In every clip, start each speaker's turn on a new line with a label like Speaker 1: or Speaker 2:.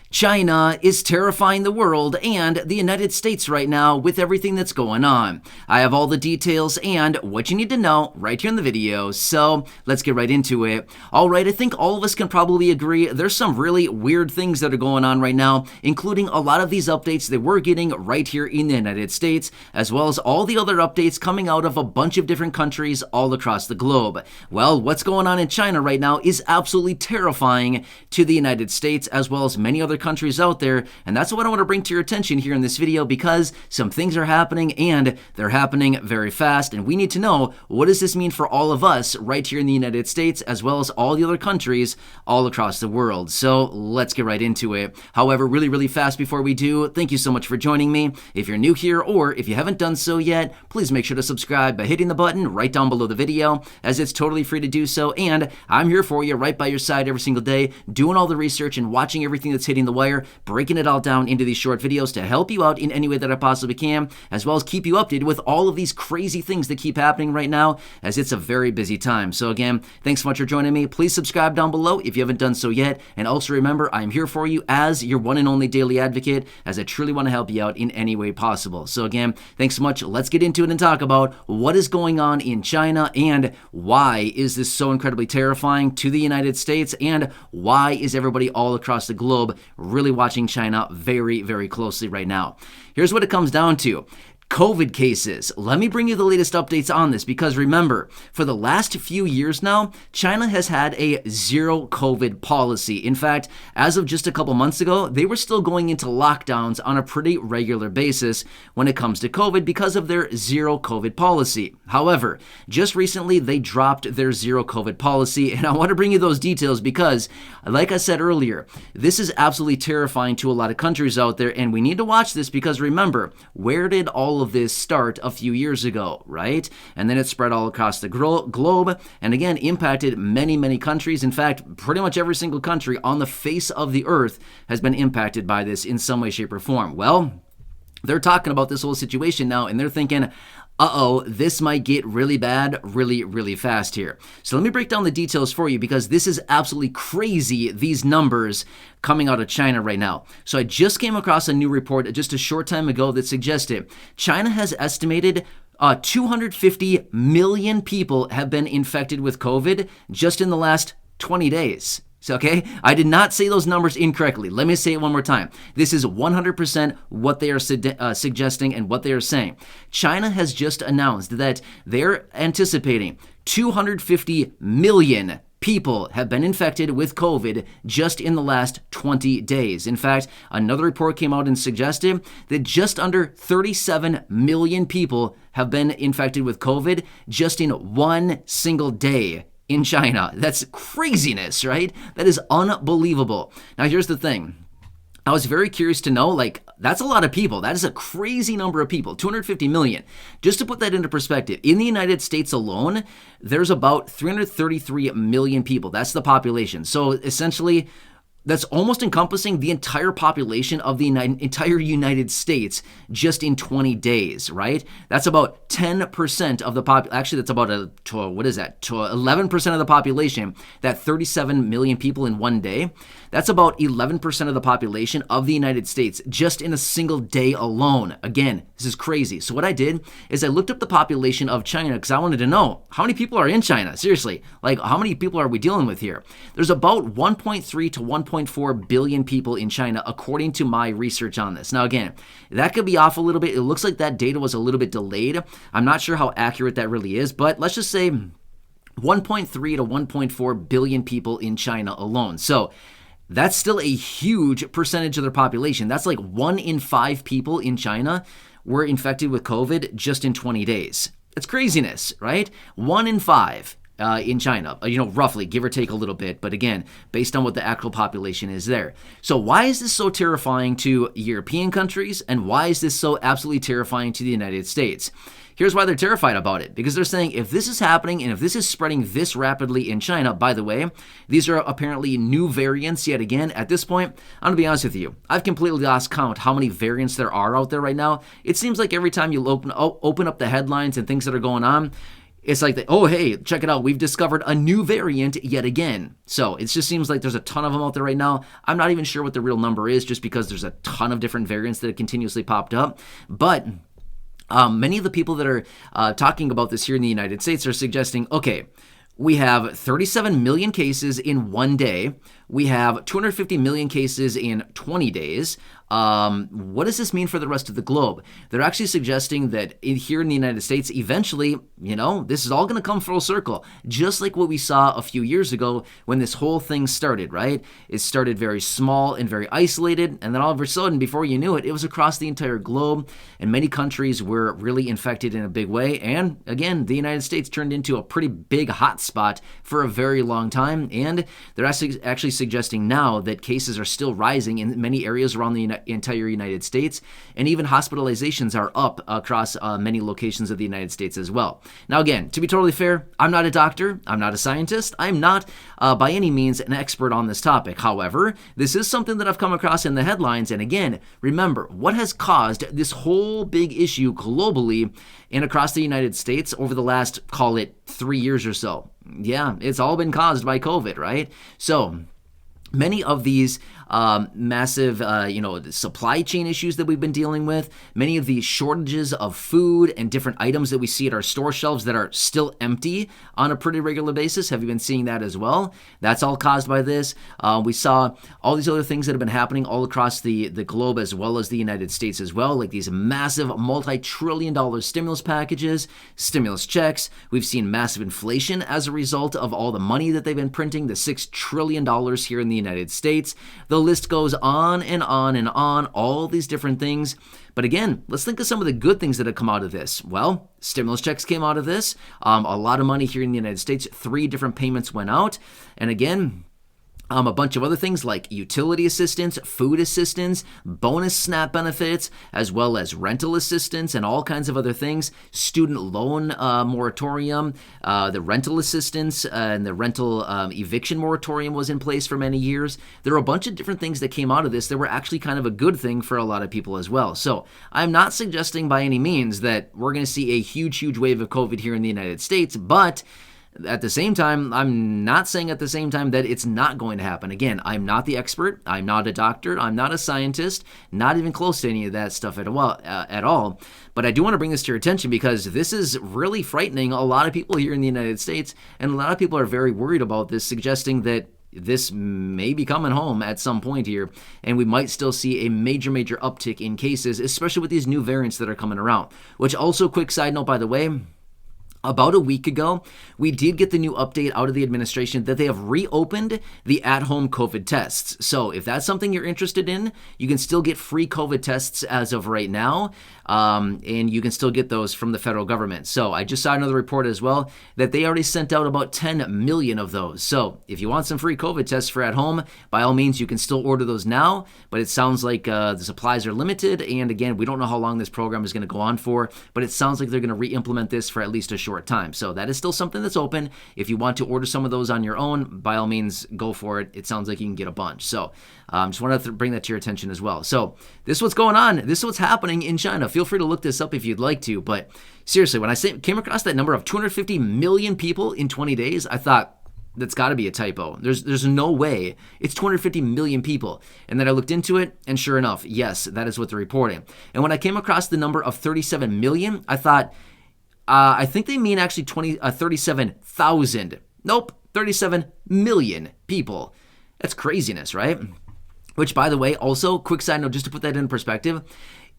Speaker 1: China is terrifying the world and the United States right now with everything that's going on. I have all the details and what you need to know right here in the video, so let's get right into it. Alright, I think all of us can probably agree there's some really weird things that are going on right now, including a lot of these updates that we're getting right here in the United States, as well as all the other updates coming out of a bunch of different countries all across the globe. Well, what's going on in China right now is absolutely terrifying to the United States, as well as many other countries out there, and that's what I want to bring to your attention here in this video, because some things are happening and they're happening very fast, and we need to know, what does this mean for all of us right here in the United States, as well as all the other countries all across the world. So let's get right into it. However, really fast before we do, thank you so much for joining me. If you're new here, or if you haven't done so yet, please make sure to subscribe by hitting the button right down below the video, as it's totally free to do so, and I'm here for you right by your side every single day, doing all the research and watching everything that's hitting the wire, breaking it all down into these short videos to help you out in any way that I possibly can, as well as keep you updated with all of these crazy things that keep happening right now, as it's a very busy time. So again, thanks so much for joining me. Please subscribe down below if you haven't done so yet, and also remember, I'm here for you as your one and only daily advocate, as I truly want to help you out in any way possible. So again, thanks so much. Let's get into it and talk about what is going on in China, and why is this so incredibly terrifying to the United States, and why is everybody all across the globe really watching China very closely right now. Here's what it comes down to. COVID cases. Let me bring you the latest updates on this, because remember, for the last few years now, China has had a zero COVID policy. In fact, as of just a couple months ago, they were still going into lockdowns on a pretty regular basis when it comes to COVID because of their zero COVID policy. However, just recently they dropped their zero COVID policy, and I want to bring you those details because, like I said earlier, this is absolutely terrifying to a lot of countries out there, and we need to watch this because remember, where did all of this start a few years ago, right? And then it spread all across the globe, and again impacted many countries. In fact, pretty much every single country on the face of the earth has been impacted by this in some way, shape, or form. Well, they're talking about this whole situation now, and they're thinking, uh-oh, this might get really bad really fast here. So let me break down the details for you, because this is absolutely crazy, these numbers coming out of China right now. So I just came across a new report just a short time ago that suggested China has estimated 250 million people have been infected with COVID just in the last 20 days. So, okay, I did not say those numbers incorrectly. Let me say it one more time. This is 100% what they are suggesting and what they are saying. China has just announced that they're anticipating 250 million people have been infected with COVID just in the last 20 days. In fact, another report came out and suggested that just under 37 million people have been infected with COVID just in one single day in China. That's craziness, right? That is unbelievable. Now, here's the thing. I was very curious to know, like, that's a lot of people. That is a crazy number of people, 250 million. Just to put that into perspective, in the United States alone, there's about 333 million people. That's the population. So essentially, that's almost encompassing the entire population of the entire United States just in 20 days, right? That's about 10% of the actually, that's about 11% of the population, that 37 million people in one day. That's about 11% of the population of the United States just in a single day alone. Again, this is crazy. So what I did is I looked up the population of China because I wanted to know how many people are in China. Seriously, like how many people are we dealing with here? There's about 1.3 to 1.4 billion people in China, according to my research on this. Now, again, that could be off a little bit. It looks like that data was a little bit delayed. I'm not sure how accurate that really is, but let's just say 1.3 to 1.4 billion people in China alone. So that's still a huge percentage of their population. That's like 1 in 5 people in China were infected with COVID just in 20 days. That's craziness, right? 1 in 5 in China, roughly, give or take a little bit, but again, based on what the actual population is there. So why is this so terrifying to European countries, and why is this so absolutely terrifying to the United States? Here's why they're terrified about it. Because they're saying if this is happening and if this is spreading this rapidly in China, by the way, these are apparently new variants yet again. At this point, I'm going to be honest with you. I've completely lost count how many variants there are out there right now. It seems like every time you open up the headlines and things that are going on, it's like, oh, hey, check it out. We've discovered a new variant yet again. So it just seems like there's a ton of them out there right now. I'm not even sure what the real number is just because there's a ton of different variants that have continuously popped up. But many of the people that are talking about this here in the United States are suggesting, okay, we have 37 million cases in one day. We have 250 million cases in 20 days. What does this mean for the rest of the globe? They're actually suggesting that here in the United States, eventually, this is all going to come full circle, just like what we saw a few years ago when this whole thing started, right? It started very small and very isolated, and then all of a sudden, before you knew it, it was across the entire globe, and many countries were really infected in a big way. And again, the United States turned into a pretty big hotspot for a very long time, and they're actually suggesting now that cases are still rising in many areas around the entire United States, and even hospitalizations are up across many locations of the United States as well. Now again, to be totally fair, I'm not a doctor, I'm not a scientist, I'm not by any means an expert on this topic. However, this is something that I've come across in the headlines, and again, remember, what has caused this whole big issue globally and across the United States over the last, call it, 3 years or so? Yeah, it's all been caused by COVID, right? So many of these massive, supply chain issues that we've been dealing with, many of these shortages of food and different items that we see at our store shelves that are still empty on a pretty regular basis. Have you been seeing that as well? That's all caused by this. We saw all these other things that have been happening all across the globe as well as the United States as well, like these massive multi-trillion-dollar stimulus packages, stimulus checks. We've seen massive inflation as a result of all the money that they've been printing, the $6 trillion here in the United States. The list goes on and on and on, all these different things. But again, let's think of some of the good things that have come out of this. Well, stimulus checks came out of this. A lot of money here in the United States. 3 different payments went out. And again, a bunch of other things like utility assistance, food assistance, bonus SNAP benefits, as well as rental assistance and all kinds of other things. Student loan moratorium, the rental assistance and the rental eviction moratorium was in place for many years. There are a bunch of different things that came out of this that were actually kind of a good thing for a lot of people as well. So I'm not suggesting by any means that we're going to see a huge wave of COVID here in the United States, but at the same time, I'm not saying at the same time that it's not going to happen. Again, I'm not the expert. I'm not a doctor. I'm not a scientist, not even close to any of that stuff at all. But I do want to bring this to your attention because this is really frightening a lot of people here in the United States, and a lot of people are very worried about this, suggesting that this may be coming home at some point here, and we might still see a major uptick in cases, especially with these new variants that are coming around. Which also, quick side note, by the way, about a week ago, we did get the new update out of the administration that they have reopened the at-home COVID tests. So if that's something you're interested in, you can still get free COVID tests as of right now, and you can still get those from the federal government. So I just saw another report as well that they already sent out about 10 million of those. So if you want some free COVID tests for at home, by all means, you can still order those now, but it sounds like the supplies are limited, and again, we don't know how long this program is going to go on for, but it sounds like they're going to re-implement this for at least a short time. So that is still something that's open. If you want to order some of those on your own, by all means, go for it. It sounds like you can get a bunch. So just wanted to bring that to your attention as well. So this is what's going on. This is what's happening in China. Feel free to look this up if you'd like to. But seriously, when I came across that number of 250 million people in 20 days, I thought, that's got to be a typo. There's no way. It's 250 million people. And then I looked into it, and sure enough, yes, that is what they're reporting. And when I came across the number of 37 million, I thought, I think they mean actually 37,000. Nope, 37 million people. That's craziness, right? Which, by the way, also, quick side note, just to put that in perspective,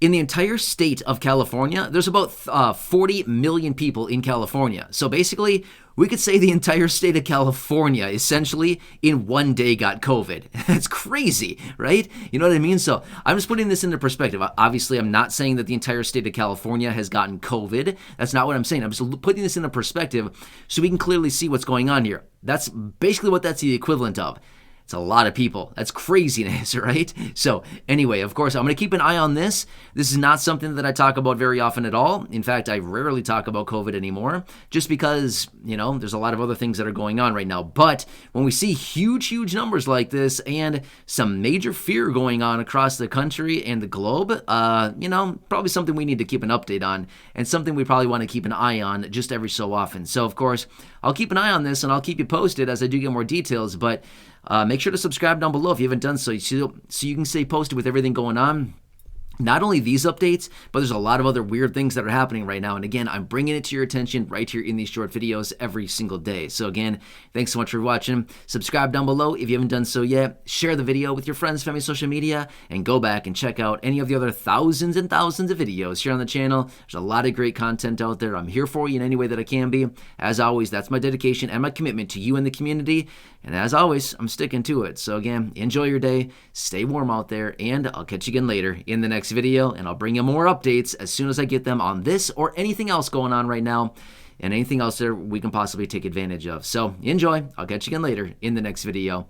Speaker 1: in the entire state of California, there's about 40 million people in California. So basically, we could say the entire state of California essentially in one day got COVID. That's crazy, right? You know what I mean? So I'm just putting this into perspective. Obviously, I'm not saying that the entire state of California has gotten COVID. That's not what I'm saying. I'm just putting this into perspective so we can clearly see what's going on here. That's basically what that's the equivalent of. It's a lot of people. That's craziness, right? So anyway, of course, I'm going to keep an eye on this. This is not something that I talk about very often at all. In fact, I rarely talk about COVID anymore just because, there's a lot of other things that are going on right now. But when we see huge numbers like this and some major fear going on across the country and the globe, probably something we need to keep an update on and something we probably want to keep an eye on just every so often. So, of course, I'll keep an eye on this and I'll keep you posted as I do get more details. But make sure to subscribe down below if you haven't done so you can stay posted with everything going on. Not only these updates, but there's a lot of other weird things that are happening right now. And again, I'm bringing it to your attention right here in these short videos every single day. So again, thanks so much for watching. Subscribe down below if you haven't done so yet. Share the video with your friends, family, social media, and go back and check out any of the other thousands and thousands of videos here on the channel. There's a lot of great content out there. I'm here for you in any way that I can be. As always, that's my dedication and my commitment to you and the community. And as always, I'm sticking to it. So again, enjoy your day, stay warm out there, and I'll catch you again later in the next video, and I'll bring you more updates as soon as I get them on this or anything else going on right now, and anything else there we can possibly take advantage of. So enjoy. I'll catch you again later in the next video.